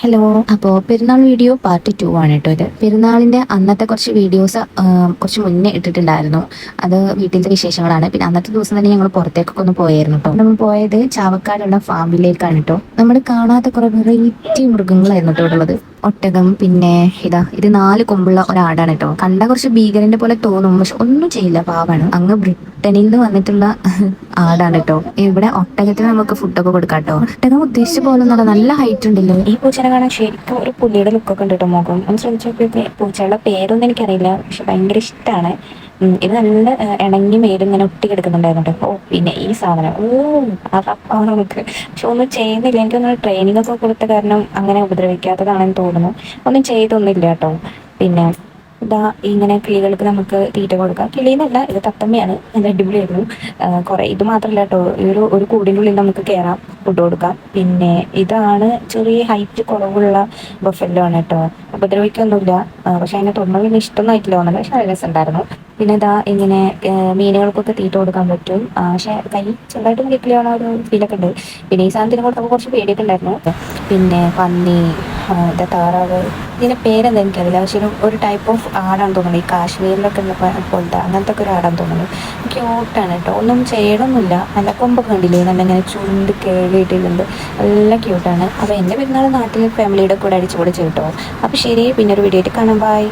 Hello. അപ്പോൾ പെരുന്നാൾ video part 2 ആണ് കേട്ടോ ഇത്. പെരുന്നാളിന്റെ അന്നത്തെ കുറച്ച് വീഡിയോസ് കുറച്ച് മുന്നേ ഇട്ടിട്ടുണ്ടായിരുന്നു. അത് വീട്ടിലത്തെ വിശേഷങ്ങളാണ്. പിന്നെ അന്നത്തെ ദിവസം തന്നെ ഞങ്ങൾ പുറത്തേക്കൊക്കെ ഒന്ന് പോയായിരുന്നു കേട്ടോ. നമ്മൾ പോയത് ചാവക്കാടുള്ള ഫാമിലേക്കാണ് കേട്ടോ. നമ്മൾ കാണാത്ത കുറെ വെറൈറ്റി മൃഗങ്ങളായിരുന്നു കേട്ടോ ഉള്ളത്. ഒട്ടകം, പിന്നെ ഇത് 4 കൊമ്പുള്ള ഒരാടാണ് കേട്ടോ. കണ്ട കുറച്ച് ഭീകരന്റെ പോലെ തോന്നും, പക്ഷെ ഒന്നും ചെയ്യില്ല, പാവാണ്. അങ്ങ് ബ്രിട്ടനിൽ നിന്ന് വന്നിട്ടുള്ള ആടാണ് കേട്ടോ. ഇവിടെ ഒട്ടകത്തിന് നമുക്ക് ഫുഡൊക്കെ കൊടുക്കാം കേട്ടോ. ഒട്ടകം ഉദ്ദേശിച്ച പോലെ നല്ല ഹൈറ്റ് ഉണ്ടല്ലോ. ഈ പൂച്ചനെ കാണാൻ ശരിക്കും ഒരു പുലിയുടെ ലുക്കൊക്കെ ഉണ്ട് കേട്ടോ. മുഖം ഒന്ന് ശ്രമിച്ചു നോക്കിയൊക്കെ. പൂച്ചകളുടെ പേരൊന്നും എനിക്കറിയില്ല, പക്ഷെ ഭയങ്കര ഇഷ്ടമാണ്. ഇത് നല്ല ഇണങ്ങി മേലിങ്ങനെ ഒട്ടി കിടക്കുന്നുണ്ടായിരുന്നു കേട്ടോ. പിന്നെ ഈ സാധനം അതാണ് നമുക്ക്, പക്ഷെ ഒന്നും ചെയ്യുന്നില്ല. എനിക്കൊന്ന് ട്രെയിനിങ് ഒക്കെ കൊടുത്ത കാരണം അങ്ങനെ ഉപദ്രവിക്കാത്തതാണെന്ന് തോന്നുന്നു. ഒന്നും ചെയ്തൊന്നുമില്ല കേട്ടോ. പിന്നെ ഇതാ ഇങ്ങനെ കിളികൾക്ക് നമുക്ക് തീറ്റ കൊടുക്കാം. കിളിന്നല്ല, ഇത് തത്തമ്മയാണ്. നല്ല അടിപൊളിയായിരുന്നു. കുറെ ഇത് മാത്രമല്ല കേട്ടോ, ഒരു കൂടിൻ്റെ ഉള്ളിൽ നമുക്ക് കയറാം, ഫുഡ് കൊടുക്കാം. പിന്നെ ഇതാണ് ചെറിയ ഹൈറ്റ് കുറവുള്ള ബഫല്ലോ ആണ് കേട്ടോ. ഉപദ്രവിക്കൊന്നുമില്ല, പക്ഷെ അതിനെ തൊണ്ണു പിന്നെ ഇഷ്ടമൊന്നും ആയിട്ടില്ല തോന്നുന്നത്, പക്ഷെ നല്ല രസമുണ്ടായിരുന്നു. പിന്നെ ഇതാ ഇങ്ങനെ മീനുകൾക്കൊക്കെ തീറ്റ കൊടുക്കാൻ പറ്റും. പക്ഷെ കൈ ചെറുതായിട്ട് കിട്ടിയാണ് ഒരു ഫീലൊക്കെ ഉണ്ട്. പിന്നെ ഈ സാധനത്തിന് കൊടുത്തപ്പോൾ കുറച്ച് പേടിയൊക്കെ ഉണ്ടായിരുന്നു. പിന്നെ പന്നി, താറാവ്, ഇതിൻ്റെ പേരെന്താ എനിക്കറിയില്ല, പക്ഷെ ഒരു ടൈപ്പ് ഓഫ് ആടാണ് തോന്നുന്നത്. ഈ കാശ്മീരിലൊക്കെ ഉള്ള പോലത്തെ അങ്ങനത്തെ ഒക്കെ ഒരു ആടാന്ന് തോന്നുന്നു. ക്യൂട്ടാണ് കേട്ടോ. ഒന്നും ചെയ്യണമൊന്നുമില്ല. നല്ല കൊമ്പൊക്കെ കണ്ടില്ലേ, നല്ല ഇങ്ങനെ ചുണ്ട് കേളിയിട്ടിട്ടുണ്ട്. നല്ല ക്യൂട്ടാണ്. അപ്പോൾ എൻ്റെ പെരുന്നാൾ നാട്ടിൽ ഫാമിലിയുടെ കൂടെ അടിച്ചുപൊളിച്ച് കിട്ടോ. അപ്പോൾ ശരി, പിന്നെ ഒരു വീഡിയോ ആയിട്ട് കാണാം. ബൈ.